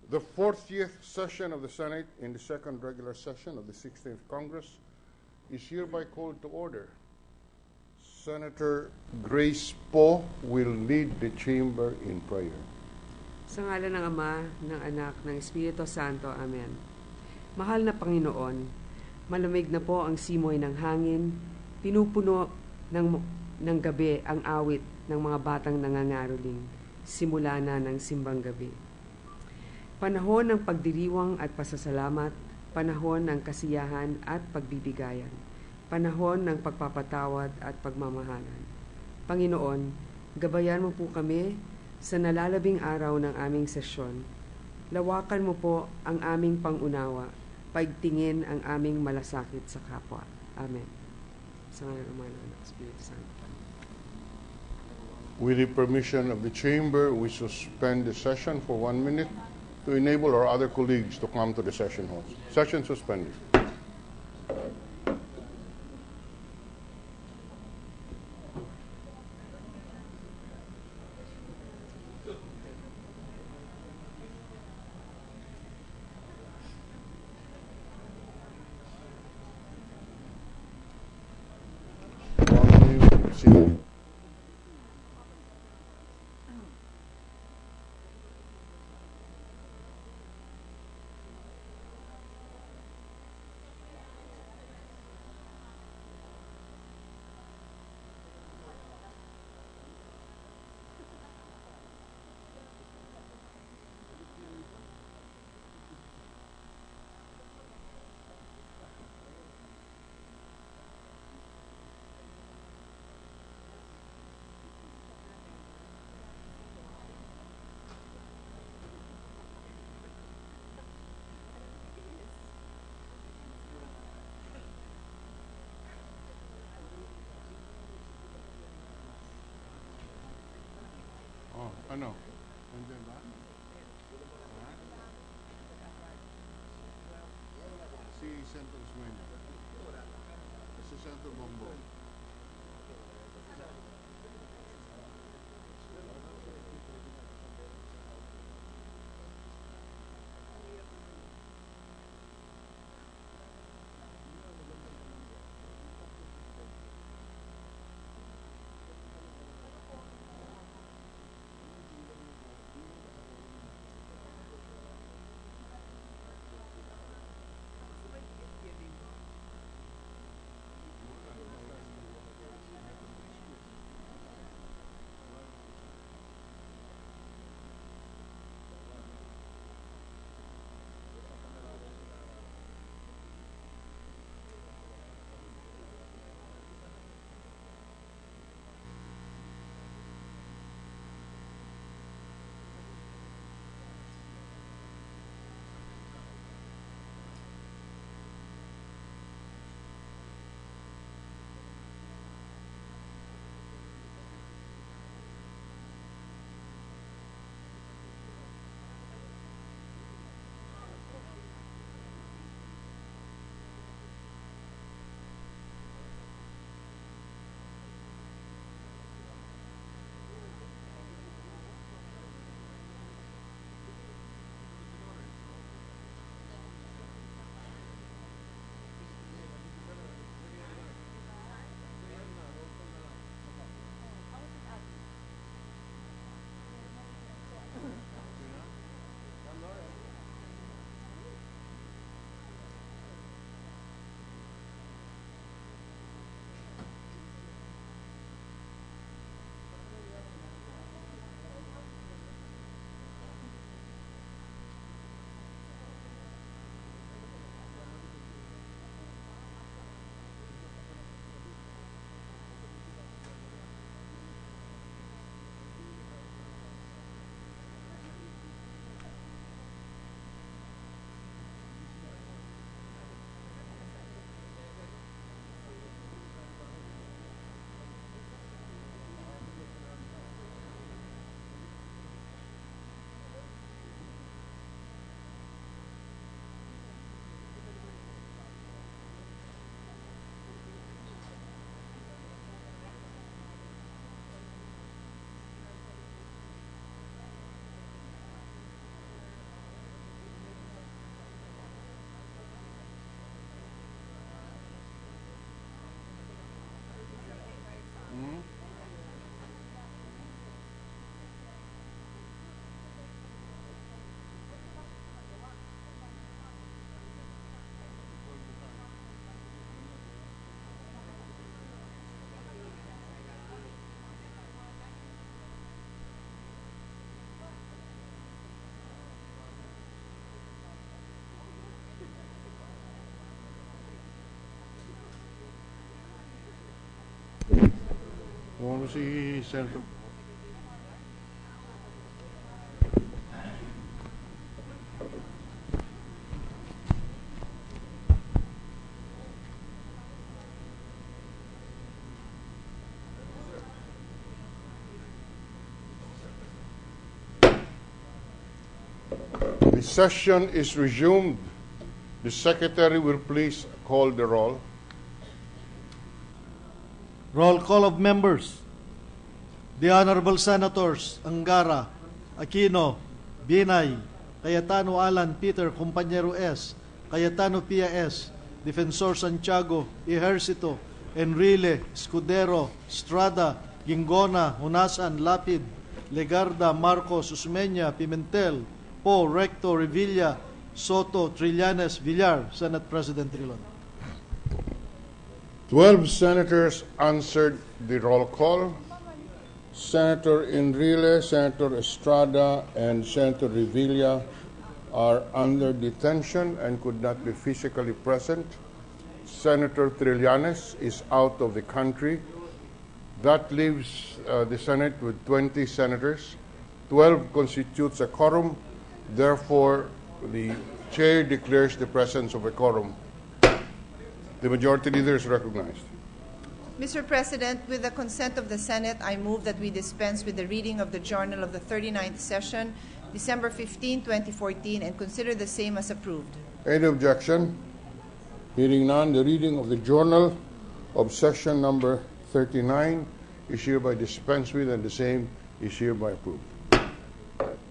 The 40th session of the Senate in the second regular session of the 16th Congress is hereby called to order. Senator Grace Poe will lead the chamber in prayer. Sa ngalan ng Ama, ng Anak, ng Espiritu Santo. Amen. Mahal na Panginoon, malamig na po ang simoy ng hangin, pinupuno ng gabi ang awit ng mga batang nangangaroling, simula na ng simbang gabi. Panahon ng pagdiriwang at pasasalamat, panahon ng kasiyahan at pagbibigayan, panahon ng pagpapatawad at pagmamahalan. Panginoon, gabayan mo po kami sa nalalabing araw ng aming sesyon. Lawakan mo po ang aming pangunawa, paigtingin ang aming malasakit sa kapwa. Amen. Sa ngalan ng Ama, ng Espiritu Santo. With the permission of the chamber, we suspend the session for 1 minute to enable our other colleagues to come to the session halls. Session suspended. Ano? Nandiyan ba? Si Senator Osmeña. Si Senator Bongbong. Ano si Senator? The session is resumed. The Secretary will please call the roll. Roll call of members. The Honorable Senators Angara, Aquino, Binay, Cayetano Alan Peter Compañero S, Cayetano Pia S, Defensor Santiago, Ejercito, Enrile, Escudero, Estrada, Gingona, Hunasan, Lapid, Legarda, Marcos, Usmeña, Pimentel, Po, Recto, Revilla, Soto, Trillanes, Villar. Senate President Trilon. 12 senators answered the roll call. Senator Enrile, Senator Estrada, and Senator Revilla are under detention and could not be physically present. Senator Trillanes is out of the country. That leaves the Senate with 20 senators. 12 constitutes a quorum. Therefore, the chair declares the presence of a quorum. The majority leader is recognized. Mr. President, with the consent of the Senate, I move that we dispense with the reading of the Journal of the 39th Session, December 15, 2014, and consider the same as approved. Any objection? Hearing none, the reading of the Journal of Session number 39 is hereby dispensed with, and the same is hereby approved.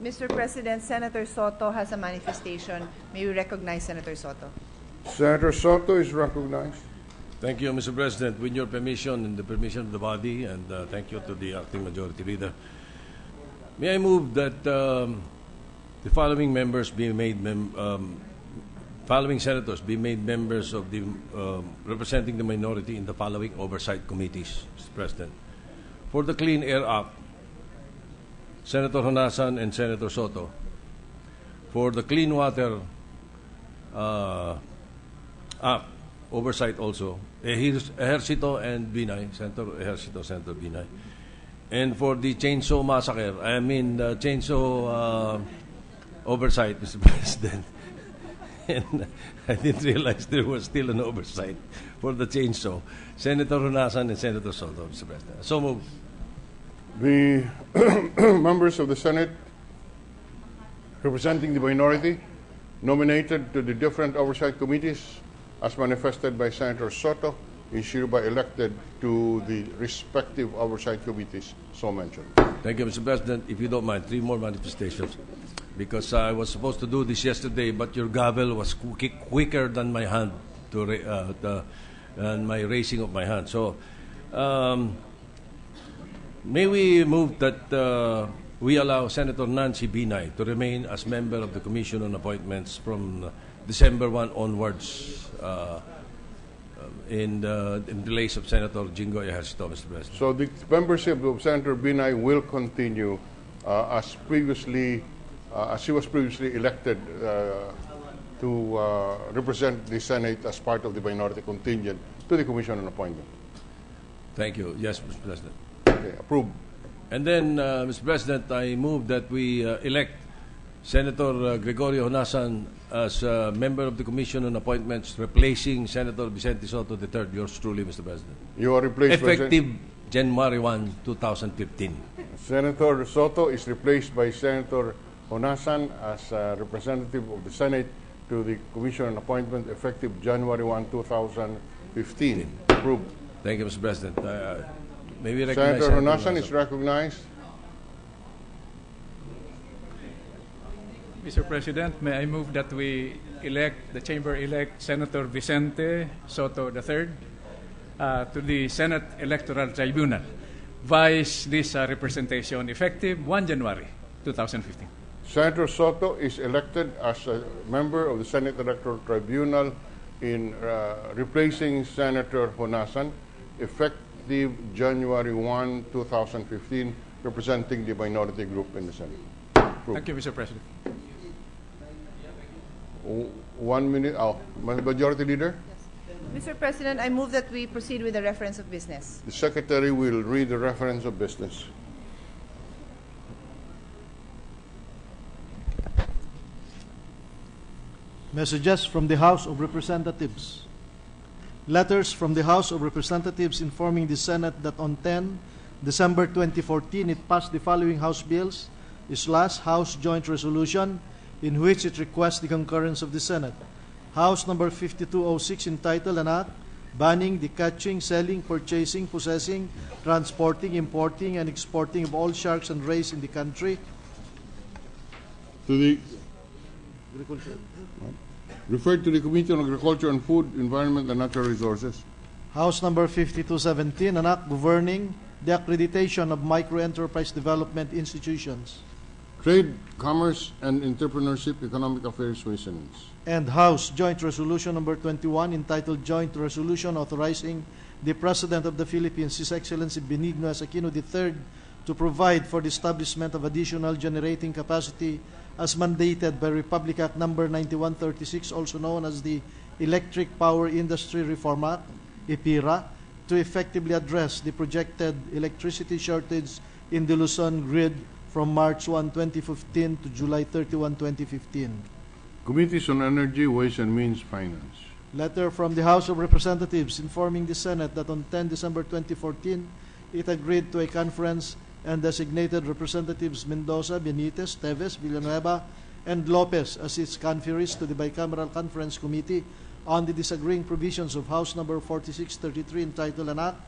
Mr. President, Senator Soto has a manifestation. May we recognize Senator Soto? Senator Soto is recognized. Thank you, Mr. President. With your permission and the permission of the body, and thank you to the acting majority leader, may I move that the following members be made following senators be made members of the representing the minority in the following oversight committees, Mr. President. For the Clean Air Act, Senator Honasan and Senator Soto. For the Clean Water Act, oversight also, Ejercito and Binay, Senator Ejercito, Senator Binay. And for the chainsaw massacre, the chainsaw oversight, Mr. President. And I didn't realize there was still an oversight for the chainsaw. Senator Honasan and Senator Soto, Mr. President. So moved. The members of the Senate representing the minority nominated to the different oversight committees as manifested by Senator Soto is hereby elected to the respective oversight committees so mentioned. Thank you, Mr. President. If you don't mind, 3 more manifestations. Because I was supposed to do this yesterday, but your gavel was quicker than my hand, than my raising of my hand. So, may we move that we allow Senator Nancy Binay to remain as member of the Commission on Appointments from December 1 onwards in place of Senator Jingo Ejercito, Mr. President. So the membership of Senator Binay will continue as he was previously elected to represent the Senate as part of the minority contingent to the Commission on Appointment. Thank you. Yes, Mr. President. Okay, approved. And then, Mr. President, I move that we elect Senator Gregorio Honasan as member of the Commission on Appointments, replacing Senator Vicente Soto III. Yours truly, Mr. President. You are replaced effective January 1, 2015. Senator Soto is replaced by Senator Honasan as representative of the Senate to the Commission on Appointment effective January 1, 2015. Approved. Thank you, Mr. President. May we recognize Senator Honasan is recognized. Mr. President, may I move that the Chamber elect Senator Vicente Soto III to the Senate Electoral Tribunal, vice this representation effective 1 January 2015. Senator Soto is elected as a member of the Senate Electoral Tribunal in replacing Senator Honasan, effective January 1, 2015, representing the minority group in the Senate. Approved. Thank you, Mr. President. 1 minute. Majority Leader? Yes. Mr. President, I move that we proceed with the reference of business. The Secretary will read the reference of business. Messages from the House of Representatives. Letters from the House of Representatives informing the Senate that on 10 December 2014 it passed the following House bills / House Joint Resolution in which it requests the concurrence of the Senate. House number 5206 entitled An Act banning the catching, selling, purchasing, possessing, transporting, importing, and exporting of all sharks and rays in the country. To the referred to the Committee on Agriculture and Food, Environment and Natural Resources. House number 5217, an act governing the accreditation of microenterprise development institutions. Trade, Commerce and Entrepreneurship, Economic Affairs, Ways and Means. And House Joint Resolution number 21 entitled Joint Resolution authorizing the President of the Philippines, His Excellency Benigno S. Aquino III, to provide for the establishment of additional generating capacity as mandated by Republic Act number 9136, also known as the Electric Power Industry Reform Act, EPIRA, to effectively address the projected electricity shortage in the Luzon grid from March 1, 2015 to July 31, 2015. Committees on Energy, Ways and Means, Finance. Letter from the House of Representatives informing the Senate that on 10 December 2014, it agreed to a conference and designated Representatives Mendoza, Benitez, Teves, Villanueva, and Lopez as its conferees to the Bicameral Conference Committee on the disagreeing provisions of House number 4633 entitled An Act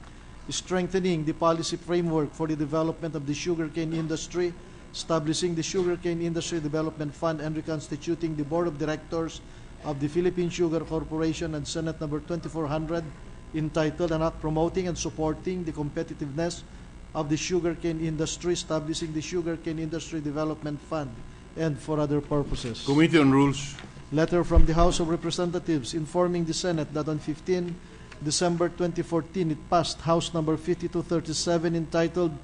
strengthening the policy framework for the development of the sugarcane industry, establishing the Sugarcane Industry Development Fund, and reconstituting the Board of Directors of the Philippine Sugar Corporation, and Senate number 2400 entitled An Act promoting and supporting the competitiveness of the sugarcane industry, establishing the Sugarcane Industry Development Fund, and for other purposes. Committee on Rules. Letter from the House of Representatives informing the Senate that on 15 December 2014, it passed House number 5237 entitled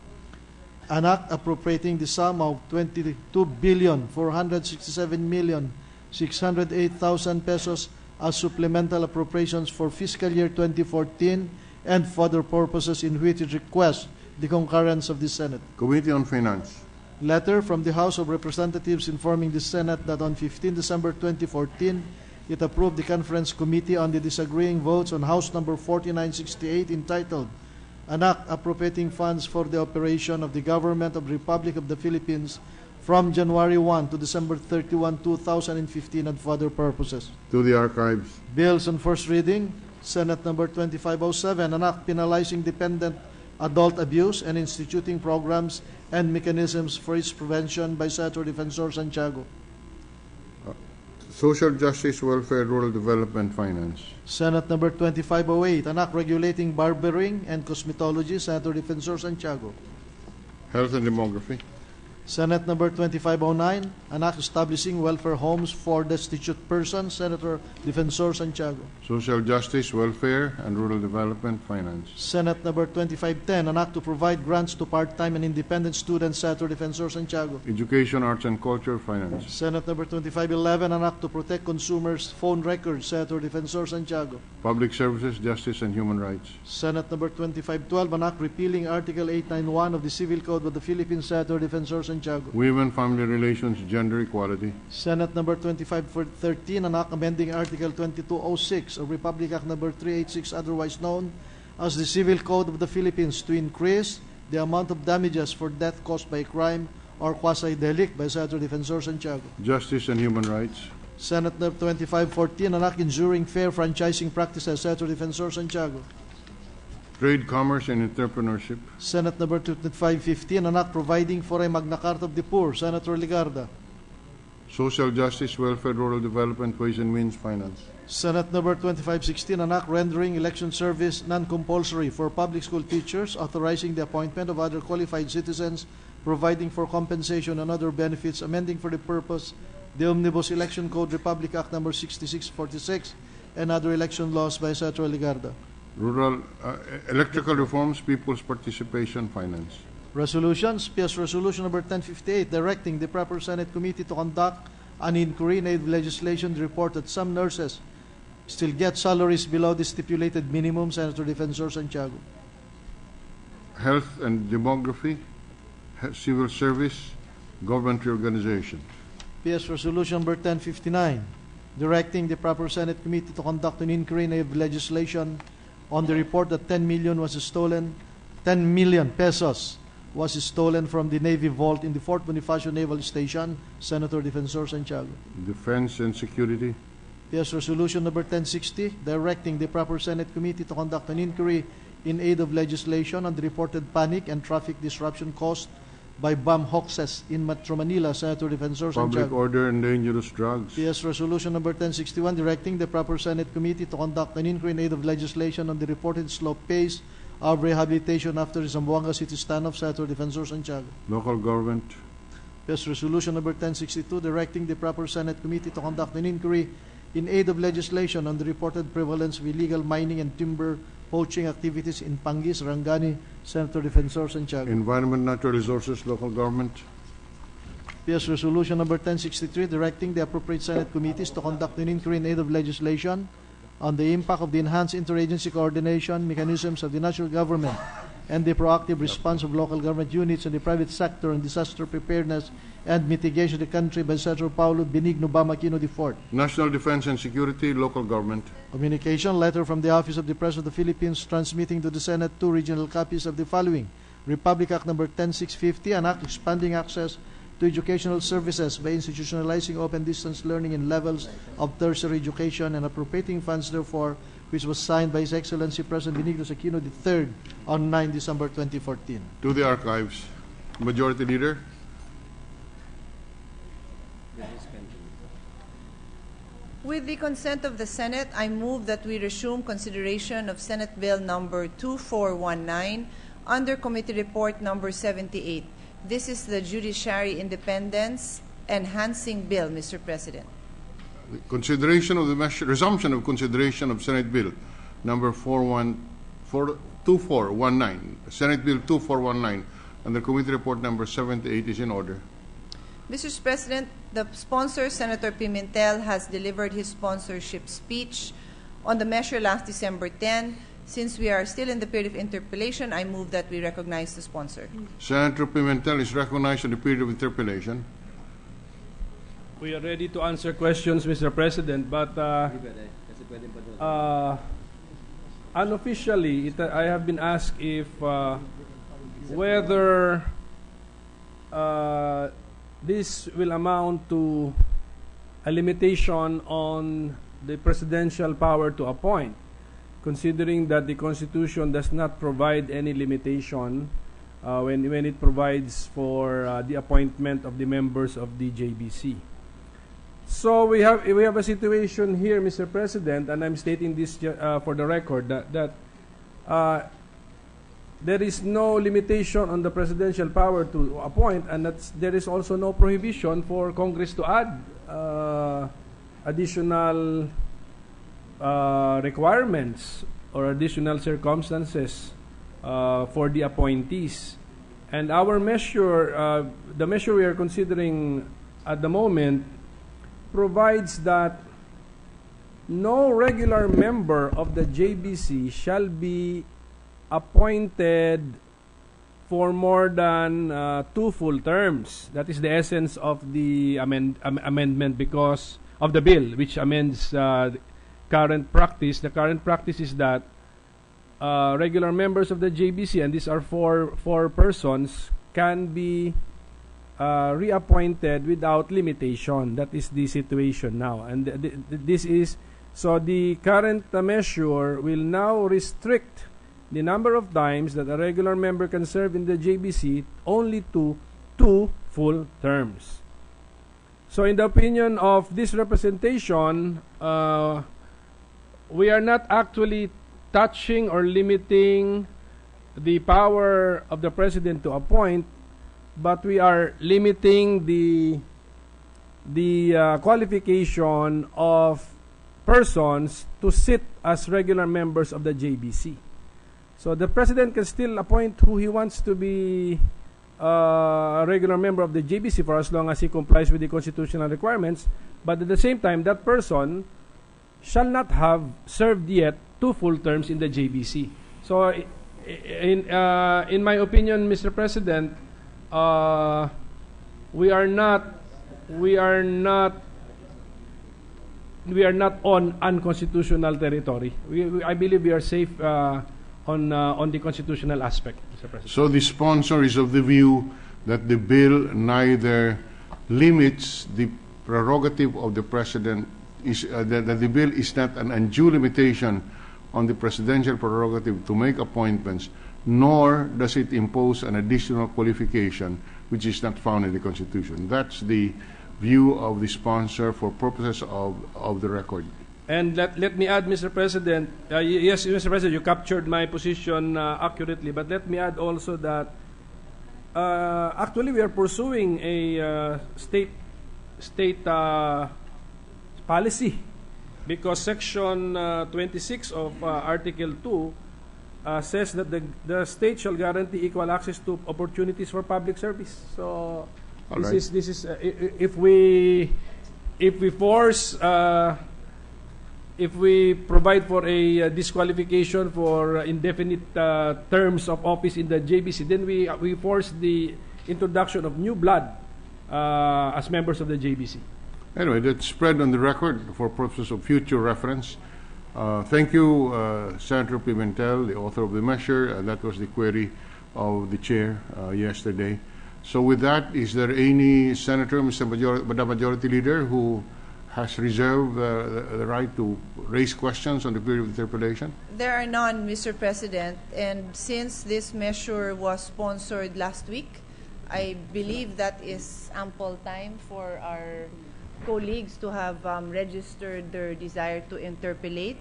An Act appropriating the sum of 22,467,608,000 pesos as supplemental appropriations for fiscal year 2014 and for other purposes, in which it requests the concurrence of the Senate. Committee on Finance. Letter from the House of Representatives informing the Senate that on 15 December 2014, it approved the Conference Committee on the disagreeing votes on House number 4968 entitled An Act appropriating funds for the operation of the Government of the Republic of the Philippines from January 1 to December 31, 2015 and for other purposes. To the Archives. Bills on first reading, Senate number 2507, An Act penalizing dependent adult abuse and instituting programs and mechanisms for its prevention by Senator Defensor Santiago. Social Justice, Welfare, Rural Development, Finance. Senate number 2508, An Act regulating barbering and cosmetology, Senator Defensor Santiago. Health and Demography. Senate number 2509, An Act establishing welfare homes for destitute persons, Senator Defensor Santiago. Social Justice, Welfare, and Rural Development, Finance. Senate number 2510, An Act to provide grants to part-time and independent students, Senator Defensor Santiago. Education, Arts and Culture, Finance. Senate number 2511, An Act to protect consumers' phone records, Senator Defensor Santiago. Public Services, Justice and Human Rights. Senate number 2512, An Act repealing Article 891 of the Civil Code of the Philippines, Senator Defensor Santiago. Women, Family Relations, Gender Equality. Senate number 2513, An Act amending Article 2206 of Republic Act number 386, otherwise known as the Civil Code of the Philippines, to increase the amount of damages for death caused by crime or quasi-delict by Senator Defensor Santiago. Justice and Human Rights. Senate number 2514, An Act ensuring fair franchising practices, Senator Defensor Santiago. Trade, Commerce and Entrepreneurship. Senate number 2515, An Act providing for a Magna Carta of the Poor, Senator Ligarda. Social Justice, Welfare, Rural Development, Ways and Means, Finance. Senate number 2516, An Act rendering election service non-compulsory for public school teachers, authorizing the appointment of other qualified citizens, providing for compensation and other benefits, amending for the purpose the Omnibus Election Code, Republic Act number 6646, and other election laws by Senator Ligarda. Rural Electrical Reforms, People's Participation, Finance. Resolutions, PS Resolution number 1058, directing the proper Senate Committee to conduct an inquiry in legislation report that some nurses still get salaries below the stipulated minimum, Senator Defensor Santiago. Health and Demography, Civil Service, Government Reorganization. PS Resolution number 1059, directing the proper Senate committee to conduct an inquiry of legislation on the report that 10 million pesos was stolen from the Navy vault in the Fort Bonifacio Naval Station. Senator Defensor Santiago. Defense and Security. PS Resolution number 1060, directing the proper Senate committee to conduct an inquiry in aid of legislation on the reported panic and traffic disruption caused by bomb hoaxes in Metro Manila. Senator Defensor Public Santiago. Order and Dangerous Drugs. PS Resolution number 1061, directing the proper Senate committee to conduct an inquiry in aid of legislation on the reported slow pace of rehabilitation after the Zamboanga City standoff. Senator Defensor Santiago. Local Government. PS Resolution number 1062, directing the proper Senate committee to conduct an inquiry in aid of legislation on the reported prevalence of illegal mining and timber poaching activities in Pangis, Rangani. Senator Defensor Santiago. Environment, Natural Resources, Local Government. PS Resolution number 1063, directing the appropriate Senate committees to conduct an inquiry in aid of legislation on the impact of the enhanced interagency coordination mechanisms of the national government and the proactive response of local government units and the private sector on disaster preparedness and mitigation of the country by Senator Paulo Benigno Bamaquino IV. National Defense and Security, Local Government. Communication letter from the Office of the President of the Philippines transmitting to the Senate 2 regional copies of the following: Republic Act number 10650, an act expanding access to educational services by institutionalizing open distance learning in levels of tertiary education and appropriating funds therefore, which was signed by His Excellency President Benigno Aquino III on 9 December 2014. To the Archives. Majority Leader. With the consent of the Senate, I move that we resume consideration of Senate Bill number 2419 under Committee Report number 78. This is the Judiciary Independence Enhancing Bill, Mr. President. Consideration of the resumption of consideration of Senate Bill number 2419. Senate Bill 2419 under Committee Report number 78 is in order. Mr. President, the sponsor, Senator Pimentel, has delivered his sponsorship speech on the measure last December 10. Since we are still in the period of interpellation, I move that we recognize the sponsor. Senator Pimentel is recognized in the period of interpellation. We are ready to answer questions, Mr. President, but unofficially, I have been asked if whether this will amount to a limitation on the presidential power to appoint, considering that the Constitution does not provide any limitation when it provides for the appointment of the members of the JBC. So we have a situation here, Mr. President, and I'm stating this for the record, that there is no limitation on the presidential power to appoint, and there is also no prohibition for Congress to add additional requirements or additional circumstances for the appointees. And our measure, the measure we are considering at the moment, provides that no regular member of the JBC shall be appointed for more than 2 full terms. That is the essence of the amendment because of the bill, which amends current practice. The current practice is that regular members of the JBC, and these are four persons, can be reappointed without limitation. That is the situation now, and this is so. The current measure will now restrict the number of times that a regular member can serve in the JBC only to 2 full terms. So, in the opinion of this representation, we are not actually touching or limiting the power of the president to appoint, but we are limiting the qualification of persons to sit as regular members of the JBC. So the president can still appoint who he wants to be a regular member of the JBC for as long as he complies with the constitutional requirements, but at the same time, that person shall not have served yet 2 full terms in the JBC. So, in my opinion, Mr. President, we are not on unconstitutional territory. I believe we are safe on the constitutional aspect, Mr. President. So the sponsor is of the view that the bill neither limits the prerogative of the president, that the bill is not an undue limitation on the presidential prerogative to make appointments, nor does it impose an additional qualification which is not found in the Constitution. That's the view of the sponsor for purposes of the record. And let me add, Mr. President, yes, Mr. President, you captured my position accurately, but let me add also that actually we are pursuing a state policy, because Section 26 of Article 2 says that the state shall guarantee equal access to opportunities for public service. So this is if we provide for a disqualification for indefinite terms of office in the JBC, then we force the introduction of new blood as members of the JBC. Anyway, that's spread on the record for purposes of future reference. Thank you, Senator Pimentel, the author of the measure. That was the query of the chair yesterday. So with that, is there any senator, the Majority Leader, who has reserved the right to raise questions on the period of interpellation? There are none, Mr. President. And since this measure was sponsored last week, I believe that is ample time for our colleagues to have registered their desire to interpellate.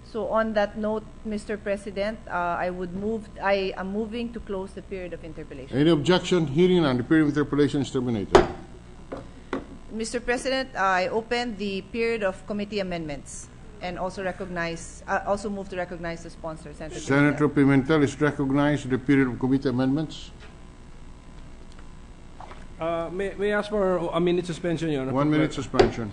So on that note, Mr. President, I am moving to close the period of interpellation. Any objection? Hearing none, the period of interpellation is terminated. Mr. President, I open the period of committee amendments and also move to recognize the sponsor, Senator Pimentel is recognized. The period of committee amendments. May I ask for a minute suspension, Your Honor? 1 minute suspension.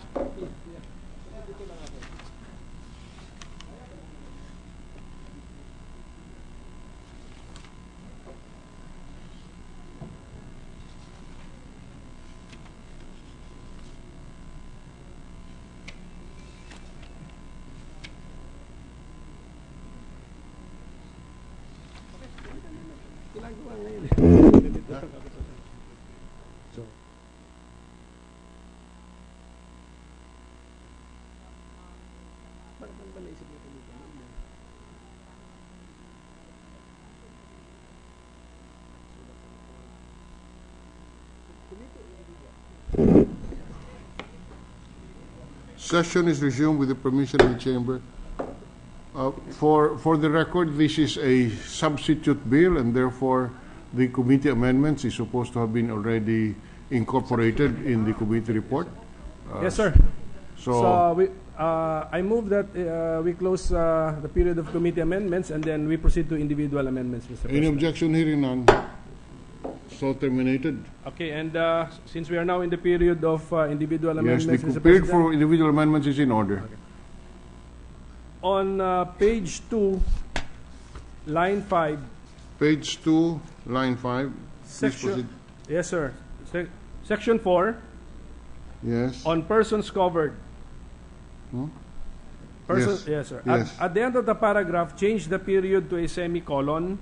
Session is resumed with the permission of the chamber. For the record, this is a substitute bill, and therefore the committee amendments is supposed to have been already incorporated in the committee report. Yes, sir. So I move that we close the period of committee amendments, and then we proceed to individual amendments, Mr. President. Any objection? Hearing none. So terminated. Okay, and since we are now in the period of individual amendments, yes, Mr. the period President, for individual amendments is in order. Okay. On page 2, line 5. Page 2, line 5. Section, yes, sir. Section 4. Yes. On persons covered. Yes. Yes, sir. Yes. At the end of the paragraph, change the period to a semicolon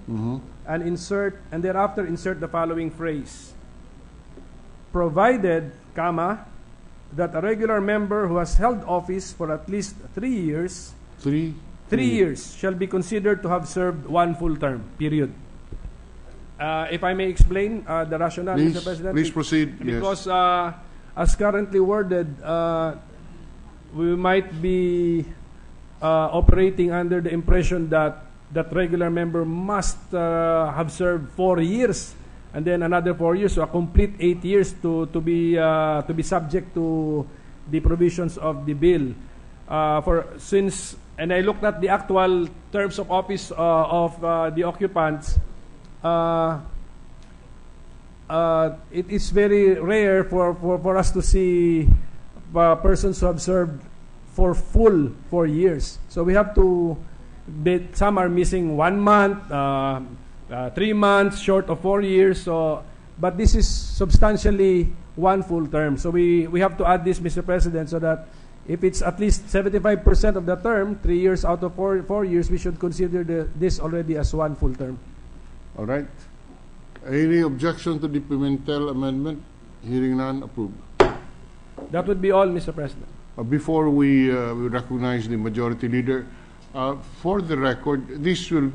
and thereafter insert the following phrase. Provided, comma, that a regular member who has held office for at least 3 years, 3 years shall be considered to have served 1 full term, period. If I may explain the rationale, Mr. President. Please proceed. Because as currently worded, we might be operating under the impression that that regular member must have served 4 years, and then another 4 years, so a complete 8 years to be subject to the provisions of the bill. And I looked at the actual terms of office of the occupants. It is very rare for us to see persons who have served for full 4 years. So we have to, some are missing 1 month, 3 months, short of 4 years. So, but this is substantially 1 full term. So we have to add this, Mr. President, so that if it's at least 75% of the term, 3 years out of 4 years, we should consider this already as 1 full term. All right. Any objection to the Pimentel amendment? Hearing none, approved. That would be all, Mr. President. Before we recognize the majority leader, for the record, this bill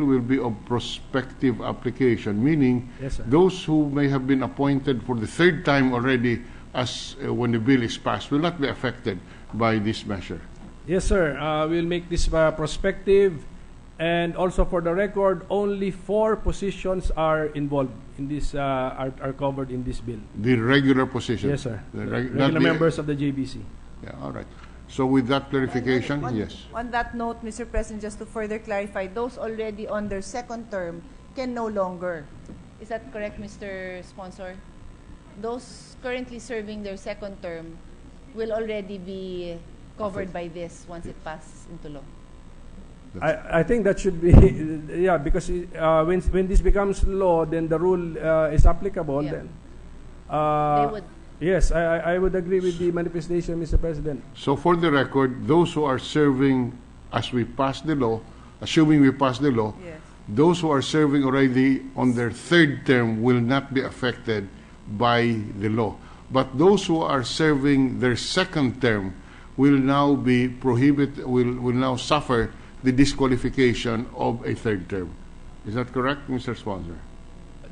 will be of prospective application, meaning Yes, sir. those who may have been appointed for the third time already as when the bill is passed will not be affected by this measure. Yes, sir. We'll make this prospective. And also for the record, only 4 positions are involved in this, are covered in this bill. The regular position. Yes, sir. The Regular members of the JBC. Yeah, all right. So with that clarification, yes. On that note, Mr. President, just to further clarify, those already on their second term can no longer. Is that correct, Mr. Sponsor? Those currently serving their second term will already be covered by this once it passes into law. I think that should be, yeah, because when this becomes law, then the rule is applicable. Yeah. Then, They would. yes, I would agree with the manifestation, Mr. President. So for the record, those who are serving as we pass the law, assuming we pass the law, Yes. those who are serving already on their third term will not be affected by the law. But those who are serving their second term will now be prohibited, will now suffer the disqualification of a third term. Is that correct, Mr. Sponsor?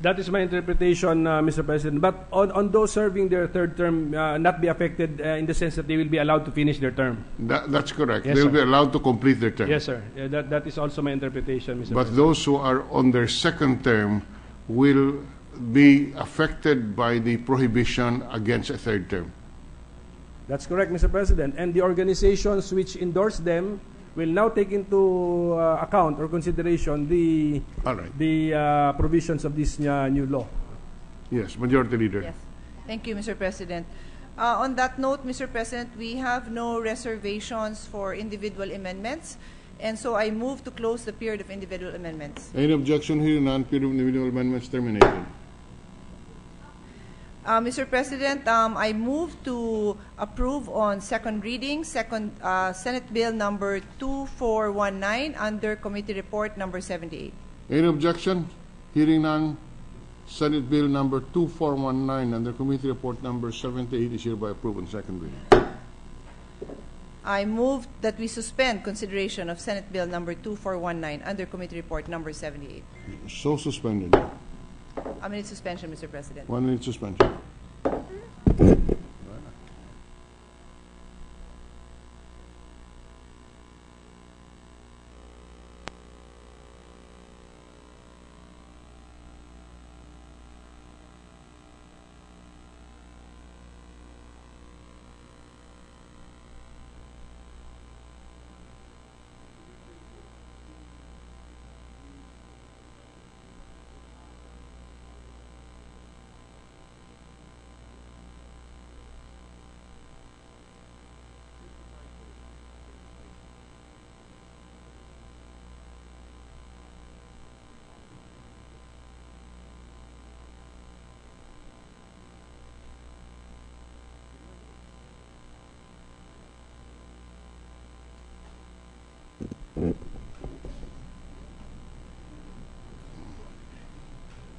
That is my interpretation, Mr. President. But on those serving their third term, not be affected in the sense that they will be allowed to finish their term. That's correct. Yes, They'll sir. be allowed to complete their term. Yes, sir. That is also my interpretation, Mr. But President. those who are on their second term will be affected by the prohibition against a third term. That's correct, Mr. President. And the organizations which endorse them will now take into account or consideration the All right. provisions of this new law. Yes, Majority Leader. Yes. Thank you, Mr. President. On that note, Mr. President, we have no reservations for individual amendments, and so I move to close the period of individual amendments. Any objection here? None. Period of individual amendments terminated. Mr. President, I move to approve on second reading, Senate Bill number 2419 under Committee Report number 78. Any objection? Hearing none. Senate Bill number 2419 under Committee Report number 78 is hereby approved on second reading. I move that we suspend consideration of Senate Bill number 2419 under Committee Report number 78. So suspended. A minute suspension, Mr. President. 1 minute suspension.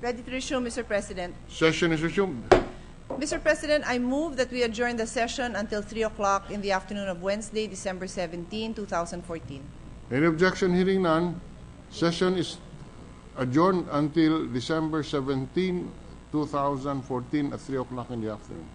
Ready to resume, Mr. President. Session is resumed. Mr. President, I move that we adjourn the session until 3 o'clock in the afternoon of Wednesday, December 17, 2014. Any objection? Hearing none. Session is adjourned until December 17, 2014 at 3 o'clock in the afternoon.